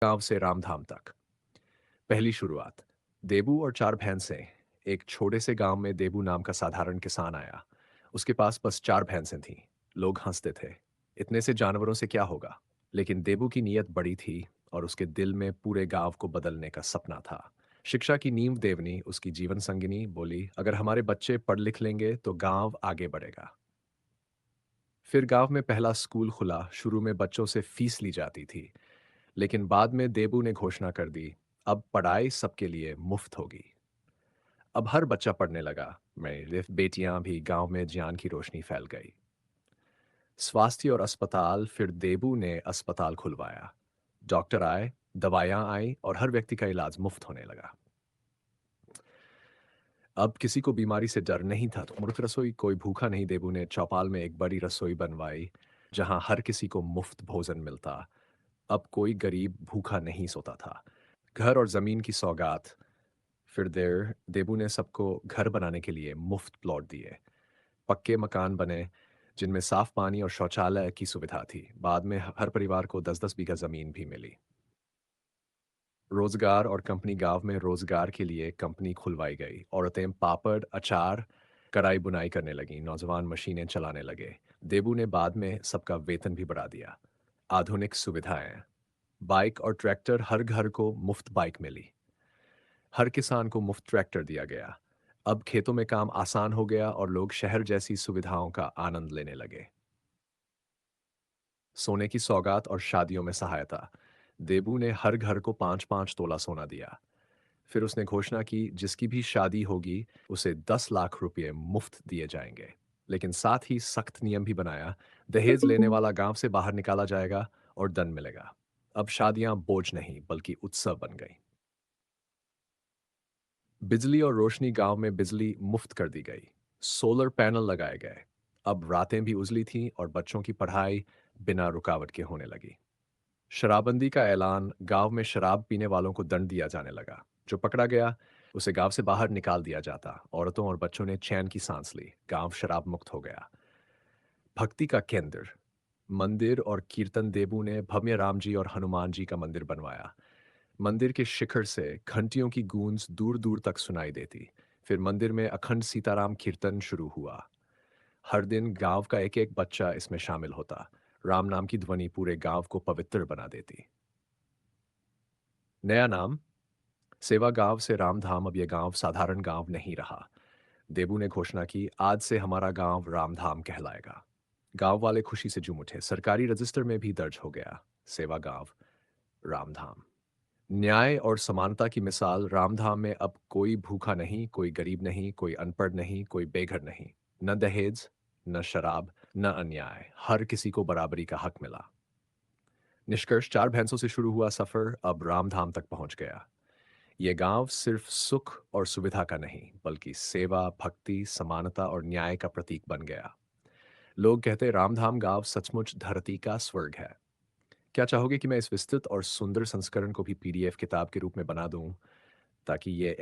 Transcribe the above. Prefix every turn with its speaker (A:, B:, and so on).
A: गांव से रामधाम तक। पहली शुरुआत। देबू और चार भैंसें। एक छोटे से गांव में देबू नाम का साधारण किसान आया। उसके पास बस चार भैंसें थीं। लोग हंसते थे, इतने से जानवरों से क्या होगा। लेकिन देबू की नीयत बड़ी थी और उसके दिल में पूरे गांव को बदलने का सपना था। शिक्षा की नींव देवनी उसकी जीवन संगिनी बोली, अगर हमारे बच्चे पढ़ लिख लेंगे तो गांव आगे बढ़ेगा। फिर गांव में पहला स्कूल खुला। शुरू में बच्चों से फीस ली जाती थी, लेकिन बाद में देबू ने घोषणा कर दी, अब पढ़ाई सबके लिए मुफ्त होगी। अब हर बच्चा पढ़ने लगा। मेरी बेटियां भी गांव में ज्ञान की रोशनी फैल गई। स्वास्थ्य और अस्पताल। फिर देबू ने अस्पताल खुलवाया। डॉक्टर आए, दवाइयां आई और हर व्यक्ति का इलाज मुफ्त होने लगा। अब किसी को बीमारी से डर नहीं था तो मुफ्त रसोई, कोई भूखा नहीं। देबू ने चौपाल में एक बड़ी रसोई बनवाई जहां हर किसी को मुफ्त भोजन मिलता। अब कोई गरीब भूखा नहीं सोता था। घर और जमीन की सौगात। फिर देबू ने सबको घर बनाने के लिए मुफ्त प्लॉट दिए। पक्के मकान बने जिनमें साफ पानी और शौचालय की सुविधा थी। बाद में हर परिवार को 10-10 बीघा जमीन भी मिली। रोजगार और कंपनी। गांव में रोजगार के लिए कंपनी खुलवाई गई। औरतें पापड़, अचार, कढ़ाई बुनाई करने लगीं। नौजवान मशीनें चलाने लगे। देबू ने बाद में सबका वेतन भी बढ़ा दिया। आधुनिक सुविधाएं। बाइक और ट्रैक्टर। हर घर को मुफ्त बाइक मिली। हर किसान को मुफ्त ट्रैक्टर दिया गया। अब खेतों में काम आसान हो गया और लोग शहर जैसी सुविधाओं का आनंद लेने लगे। सोने की सौगात और शादियों में सहायता। देबू ने हर घर को 5-5 तोला सोना दिया। फिर उसने घोषणा की, जिसकी भी शादी होगी उसे 10 लाख रुपए मुफ्त दिए जाएंगे। लेकिन साथ ही सख्त नियम भी बनाया। दहेज लेने वाला गांव से बाहर निकाला जाएगा और दंड मिलेगा। अब शादियां बोझ नहीं बल्कि उत्सव बन गई। बिजली और रोशनी। गांव में बिजली मुफ्त कर दी गई। सोलर पैनल लगाए गए। अब रातें भी उजली थीं और बच्चों की पढ़ाई बिना रुकावट के होने लगी। शराबबंदी का ऐलान। गांव में शराब पीने वालों को दंड दिया जाने लगा। जो पकड़ा गया उसे गांव से बाहर निकाल दिया जाता। औरतों और बच्चों ने चैन की सांस ली। गांव शराब मुक्त हो गया। भक्ति का केंद्र। मंदिर और कीर्तन। देबू ने भव्य राम जी और हनुमान जी का मंदिर बनवाया। मंदिर के शिखर से घंटियों की गूंज दूर दूर तक सुनाई देती। फिर मंदिर में अखंड सीताराम कीर्तन शुरू हुआ। हर दिन गांव का एक एक बच्चा इसमें शामिल होता। राम नाम की ध्वनि पूरे गांव को पवित्र बना देती। नया नाम। सेवा गांव से रामधाम। अब यह गांव साधारण गांव नहीं रहा। देबू ने घोषणा की, आज से हमारा गांव रामधाम कहलाएगा। गांव वाले खुशी से झूम उठे। सरकारी रजिस्टर में भी दर्ज हो गया, सेवा गांव रामधाम। न्याय और समानता की मिसाल। रामधाम में अब कोई भूखा नहीं, कोई गरीब नहीं, कोई अनपढ़ नहीं, कोई बेघर नहीं। न दहेज, न शराब, न अन्याय। हर किसी को बराबरी का हक मिला। निष्कर्ष। चार भैंसों से शुरू हुआ सफर अब रामधाम तक पहुंच गया। यह गांव सिर्फ सुख और सुविधा का नहीं बल्कि सेवा, भक्ति, समानता और न्याय का प्रतीक बन गया। लोग कहते, रामधाम गांव सचमुच धरती का स्वर्ग है। क्या चाहोगे कि मैं इस विस्तृत और सुंदर संस्करण को भी पीडीएफ किताब के रूप में बना दूं, ताकि ये